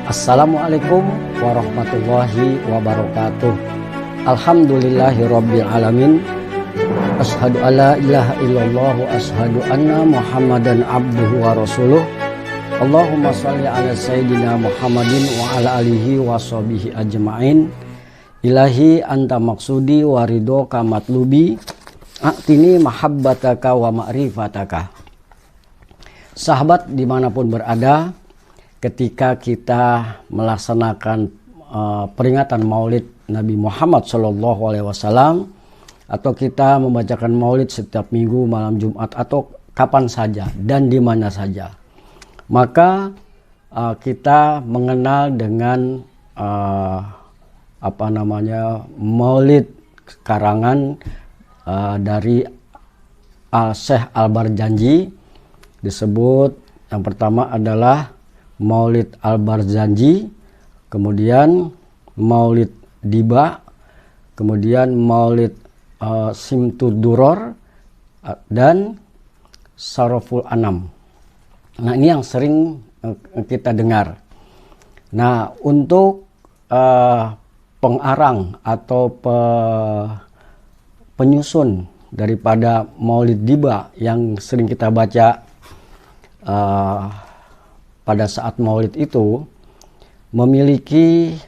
Assalamualaikum warahmatullahi wabarakatuh. Alhamdulillahirabbil alamin. Asyhadu alla ilaha illallah wa asyhadu anna Muhammadan abduhu wa rasuluh. Allahumma shalli ala sayyidina Muhammadin wa ala alihi wa sahbihi ajma'in. Ilahi anta maksudi wa ridhoka matlubi. A'tini mahabbataka wa ma'rifataka. Sahabat dimanapun berada, ketika kita melaksanakan peringatan Maulid Nabi Muhammad SAW, atau kita membacakan Maulid setiap minggu malam Jumat atau kapan saja dan di mana saja, maka kita mengenal dengan Maulid karangan dari Syekh Al-Barzanji. Disebut yang pertama adalah Maulid Al-Barzanji, kemudian Maulid Diba, kemudian Maulid Simtud Duror, dan Saroful Anam. Nah, ini yang sering kita dengar. Nah, untuk pengarang atau penyusun daripada Maulid Diba yang sering kita baca pada saat Maulid itu, memiliki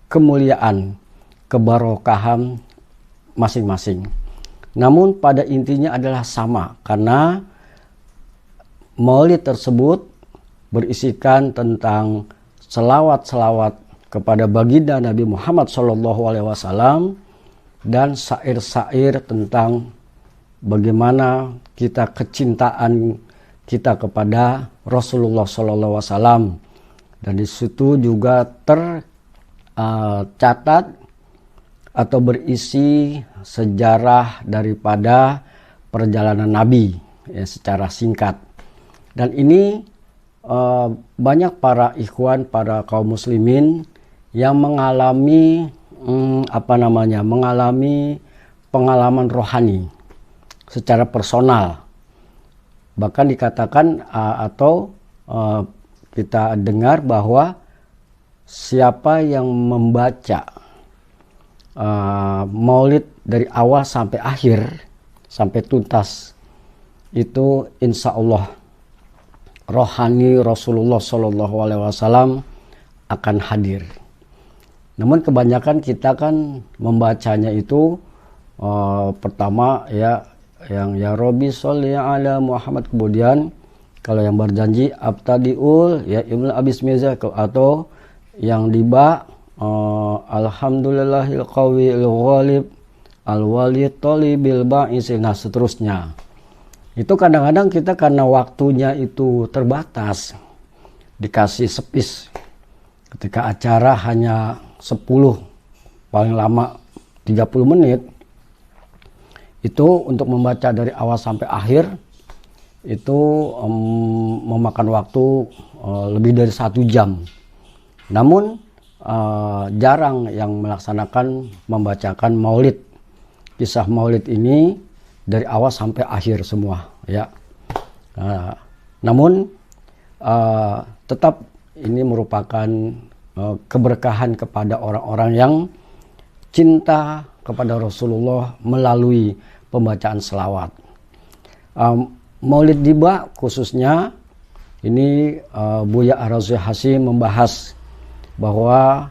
kemuliaan, kebarokahan masing-masing. Namun pada intinya adalah sama, karena Maulid tersebut berisikan tentang selawat-selawat kepada baginda Nabi Muhammad SAW dan syair-syair tentang bagaimana kecintaan kita kepada Rasulullah SAW. Dan di situ juga tercatat atau berisi sejarah daripada perjalanan Nabi secara singkat. Dan ini banyak para ikhwan, para kaum muslimin yang mengalami mengalami pengalaman rohani secara personal. Bahkan dikatakan kita dengar bahwa siapa yang membaca Maulid dari awal sampai akhir, sampai tuntas, itu insya Allah rohani Rasulullah SAW akan hadir. Namun kebanyakan kita kan membacanya itu pertama yang ya Robbi sholli ala Muhammad, kemudian kalau yang berjanji Abtadiul ya Ibnu Abis Miza, atau yang Diba Alhamdulillahil qawiyil ghalib al-walid talibil ba'is, nah seterusnya. Itu kadang-kadang kita karena waktunya itu terbatas, dikasih sepis, ketika acara hanya 10 paling lama 30 menit, itu untuk membaca dari awal sampai akhir itu memakan waktu lebih dari 1 jam. Namun jarang yang melaksanakan membacakan Maulid, kisah Maulid ini dari awal sampai akhir semua, ya. Namun tetap ini merupakan keberkahan kepada orang-orang yang cinta kepada Rasulullah melalui pembacaan selawat. Maulid Diba khususnya ini Buya Ar-Razi Hasim membahas bahwa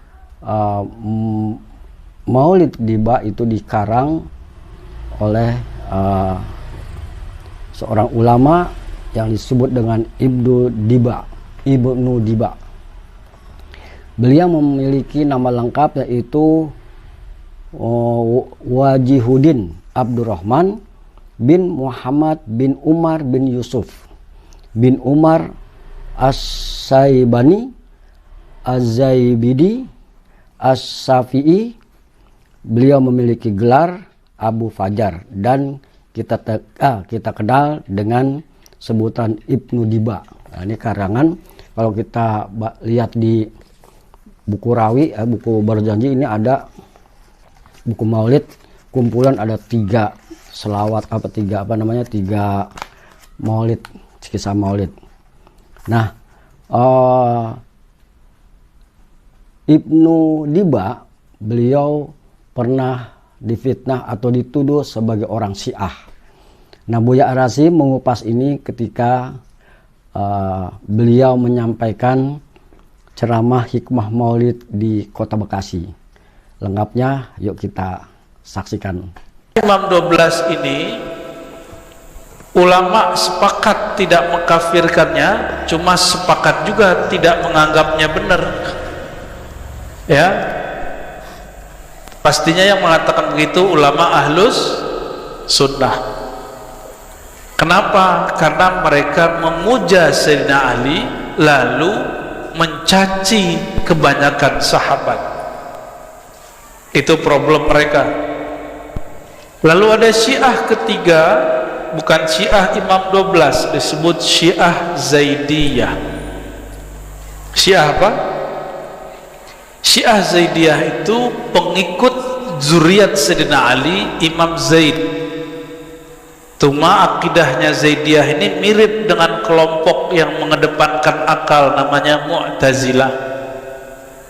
Maulid Diba itu dikarang oleh seorang ulama yang disebut dengan Ibnu Diba. Beliau memiliki nama lengkap yaitu Wajihuddin Abdurrahman bin Muhammad bin Umar bin Yusuf bin Umar As-Saibani Az-Zaibidi As-Safi'i. Beliau memiliki gelar Abu Fajar dan kita kenal dengan sebutan Ibnu Diba. Nah, ini karangan, kalau kita lihat di buku Rawi, buku Barzanji, ini ada buku Maulid, kumpulan ada 3 selawat, 3 Maulid, kisah Maulid. Nah, Ibnu Diba, beliau pernah difitnah atau dituduh sebagai orang Syiah. Nah, Buya Arashi mengupas ini ketika beliau menyampaikan ceramah hikmah maulid di Kota Bekasi. Lengkapnya yuk kita saksikan. Imam 12 ini ulama sepakat tidak mengkafirkannya, cuma sepakat juga tidak menganggapnya benar. Ya, pastinya yang mengatakan begitu ulama ahlus sunnah. Kenapa? Karena mereka memuja Sayyidina Ali lalu mencaci kebanyakan sahabat. Itu problem mereka. Lalu ada Syiah ketiga, bukan Syiah Imam 12, disebut Syiah Zaidiyah. Syiah apa? Syiah Zaidiyah itu pengikut zuriat Sayyidina Ali, Imam Zaid. Cuma akidahnya Zaidiyah ini mirip dengan kelompok yang mengedepankan akal, namanya Mu'tazilah.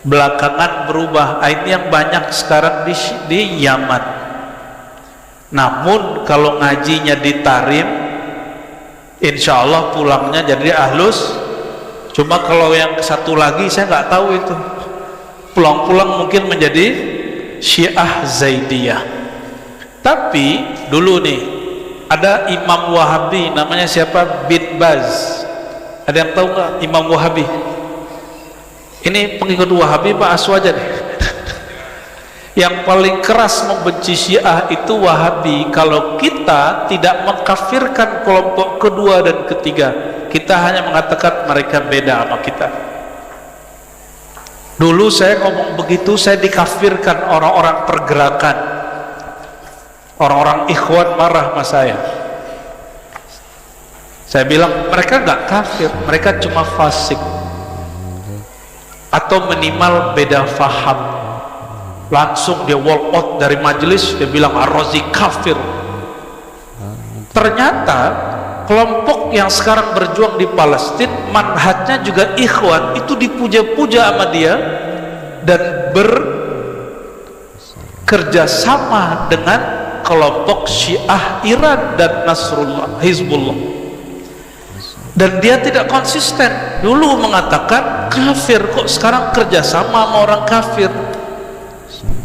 Belakangan berubah. Ini yang banyak sekarang di Yaman. Namun kalau ngajinya di Tarim, insya Allah pulangnya jadi ahlus. Cuma kalau yang satu lagi saya nggak tahu itu. Pulang-pulang mungkin menjadi Syiah Zaidiyah. Tapi dulu nih ada Imam Wahabi, namanya siapa? Bin Baz. Ada yang tahu nggak Imam Wahabi? Ini pengikut Wahabi Pak Aswaja nih. Yang paling keras membenci Syiah itu Wahabi. Kalau kita tidak mengkafirkan kelompok kedua dan ketiga, kita hanya mengatakan mereka beda sama kita. Dulu saya ngomong begitu, saya dikafirkan orang-orang pergerakan, orang-orang ikhwan marah sama saya. Saya bilang mereka nggak kafir, mereka cuma fasik atau minimal beda faham. Langsung dia walk out dari majelis, dia bilang Ar-Razi kafir. Ternyata kelompok yang sekarang berjuang di Palestina manhajnya juga ikhwan, itu dipuja-puja sama dia dan bekerja sama dengan kelompok Syiah Iran dan Nasrullah, Hizbullah. Dan dia tidak konsisten. Dulu mengatakan kafir, kok sekarang kerjasama sama orang kafir.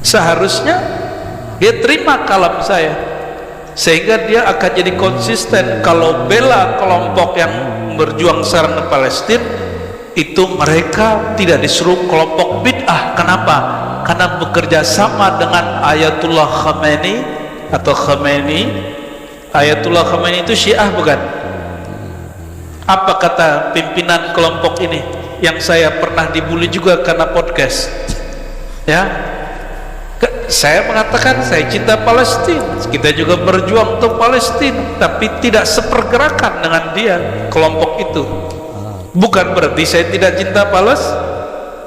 Seharusnya dia terima kalam saya, sehingga dia akan jadi konsisten. Kalau bela kelompok yang berjuang sekarang di Palestina, itu mereka tidak disuruh kelompok bid'ah. Kenapa? Karena bekerja sama dengan Ayatullah Khamenei atau Khamenei. Ayatullah Khamenei itu Syiah bukan? Apa kata pimpinan kelompok ini yang saya pernah dibully juga karena podcast? Ya, saya mengatakan saya cinta Palestina, kita juga berjuang untuk Palestina, tapi tidak sepergerakan dengan dia, kelompok itu. Bukan berarti saya tidak cinta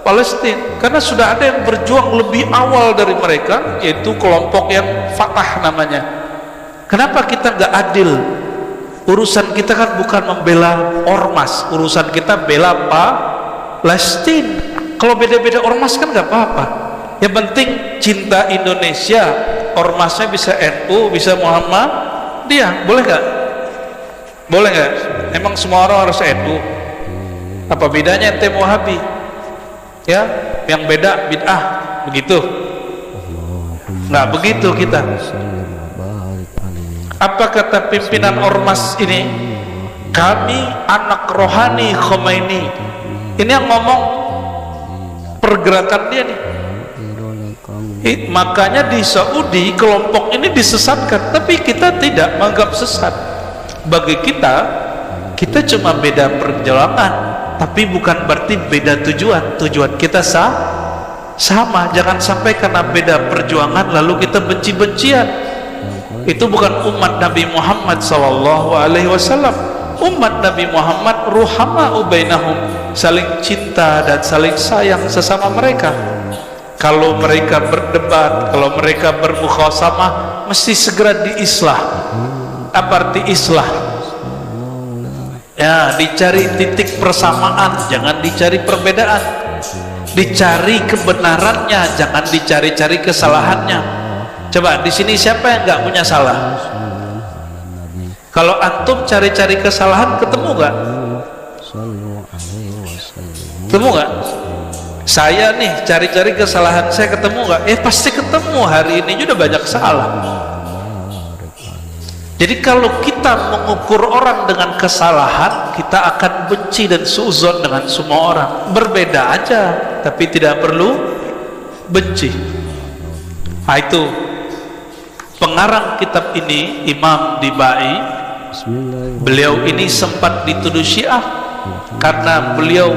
Palestina, karena sudah ada yang berjuang lebih awal dari mereka, yaitu kelompok yang Fatah namanya. Kenapa kita nggak adil? Urusan kita kan bukan membela ormas, urusan kita bela Palestina. Kalau beda-beda ormas kan nggak apa-apa. Yang penting cinta Indonesia, ormasnya bisa NU, bisa Muhammadiyah, boleh nggak? Boleh nggak? Emang semua orang harus NU? Apa bedanya ente Wahabi? Ya, yang beda bid'ah, begitu? Nggak begitu kita. Apa kata pimpinan ormas ini? Kami anak rohani Khomeini. Ini yang ngomong pergerakan dia nih. Makanya di Saudi kelompok ini disesatkan, tapi kita tidak menganggap sesat. Bagi kita, kita cuma beda perjalanan, tapi bukan berarti beda tujuan. Tujuan kita sama. Jangan sampai karena beda perjuangan lalu kita benci-bencian. Itu bukan umat Nabi Muhammad SAW. Umat Nabi Muhammad ruhama ubainahum, saling cinta dan saling sayang sesama mereka. Kalau mereka berdebat, kalau mereka bermukhasamah, mesti segera diislah. Apa arti islah? Ya, dicari titik persamaan, jangan dicari perbedaan. dicari kebenarannya, jangan dicari-cari kesalahannya. Coba di sini siapa yang nggak punya salah? Kalau antum cari-cari kesalahan, ketemu nggak? Ketemu nggak? Saya nih cari-cari kesalahan saya, ketemu nggak? Pasti ketemu. Hari ini juga banyak salah. Jadi kalau kita mengukur orang dengan kesalahan, kita akan benci dan suudzon dengan semua orang. Berbeda aja, tapi tidak perlu benci. Nah, itu pengarang kitab ini, Imam Dibai. Beliau ini sempat dituduh Syiah karena beliau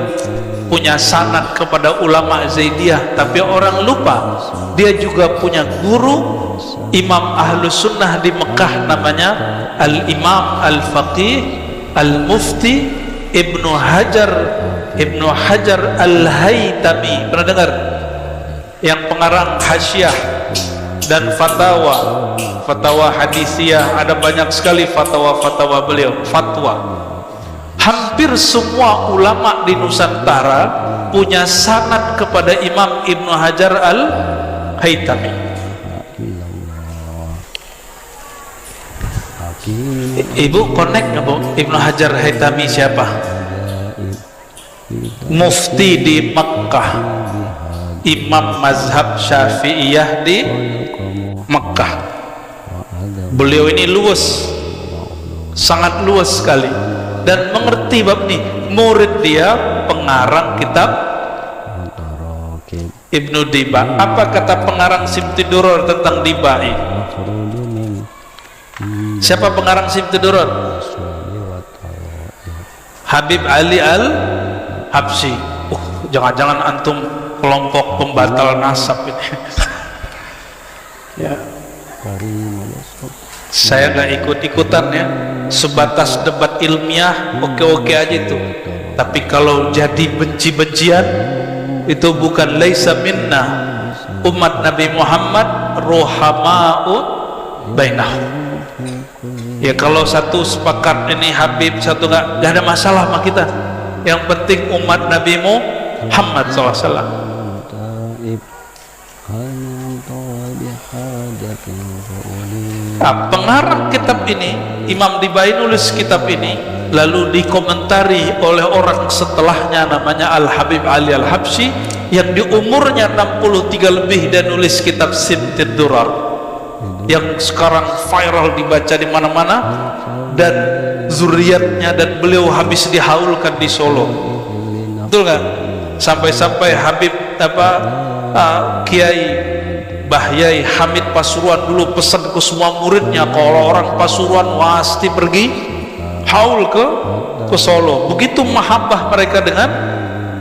punya sanad kepada ulama Zaidiyah, tapi orang lupa dia juga punya guru Imam Ahlus Sunnah di Mekah, namanya Al-Imam Al-Faqih Al-Mufti Ibnu Hajar Al-Haytami. Pernah dengar? Yang pengarang Hasyiah dan fatwa hadisiyah, ada banyak sekali fatwa beliau, fatwa. Hampir semua ulama di Nusantara punya sanad kepada Imam Ibnu Hajar Al-Haytami. Ibu connect nggak, Bu? Ibnu Hajar Haytami siapa? Mufti di Mekkah, imam mazhab Syafi'iyah di Mekkah. Beliau ini luwes, sangat luwes sekali, dan mengerti bab ini. Murid dia pengarang kitab Ibnu Diba. Apa kata pengarang Simti Duror tentang Dibai? Siapa pengarang Simti Duror? Habib Ali Al-Habsyi. Jangan-jangan antum kelompok pembatal nasab ini. Ya, saya nggak ikut-ikutan ya, sebatas debat ilmiah oke-oke aja itu. Tapi kalau jadi benci-bencian, itu bukan laisa minna. Umat Nabi Muhammad rohama'u bainahum. Ya kalau satu sepakat ini Habib, satu nggak ada masalah sama kita. Yang penting umat Nabi Muhammad SAW. Nah, pengarang kitab ini, Imam Dibai nulis kitab ini, lalu dikomentari oleh orang setelahnya namanya Al-Habib Ali Al-Habsyi, yang di umurnya 63 lebih dan nulis kitab Simtid Durar yang sekarang viral dibaca di mana-mana, dan zuriatnya dan beliau habis dihaulkan di Solo. Betul nggak? Sampai-sampai Habib Kiai Bahyai Hamid Pasuruan dulu pesan ke semua muridnya, kalau orang Pasuruan pasti pergi haul ke Solo. Begitu mahabbah mereka dengan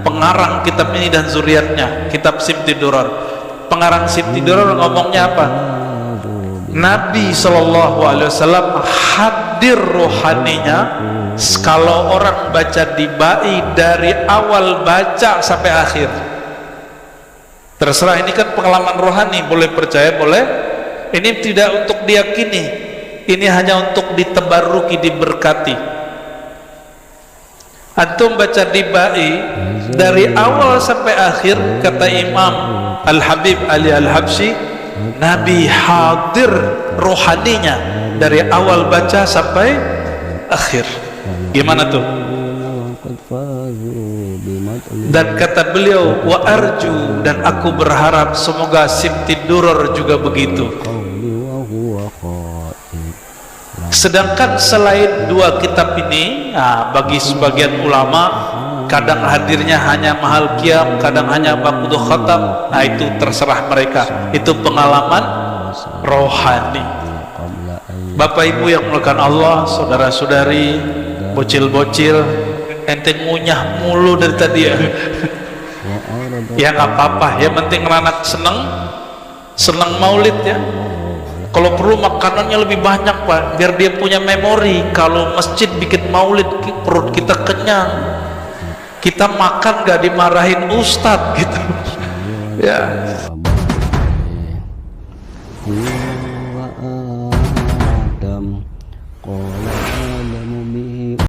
pengarang kitab ini dan zuriatnya, kitab Simti Durar. Pengarang Simti Durar ngomongnya apa? Nabi SAW hadir rohaninya. Kalau orang baca Dibai dari awal baca sampai akhir, terserah, ini kan pengalaman rohani, boleh percaya boleh. Ini tidak untuk diyakini, ini hanya untuk ditebaruki, diberkati. Antum baca Dibai dari awal sampai akhir, kata Imam Al-Habib Ali Al-Habsyi, Nabi hadir rohaninya dari awal baca sampai akhir. Gimana tuh? Dan kata beliau, wa arju, dan aku berharap semoga Simti Duror juga begitu. Sedangkan selain dua kitab ini, bagi sebagian ulama kadang hadirnya hanya mahal qiyam, kadang hanya ba'du khatam. Itu terserah mereka, itu pengalaman rohani. Bapak Ibu yang melakukan Allah, saudara-saudari, bocil-bocil, ente ngunyah mulu dari tadi ya. Ya nggak apa-apa, yang penting anak seneng maulid ya. Kalau perlu makanannya lebih banyak Pak, biar dia punya memori. Kalau masjid bikin maulid, perut kita kenyang, kita makan gak dimarahin ustadz gitu ya.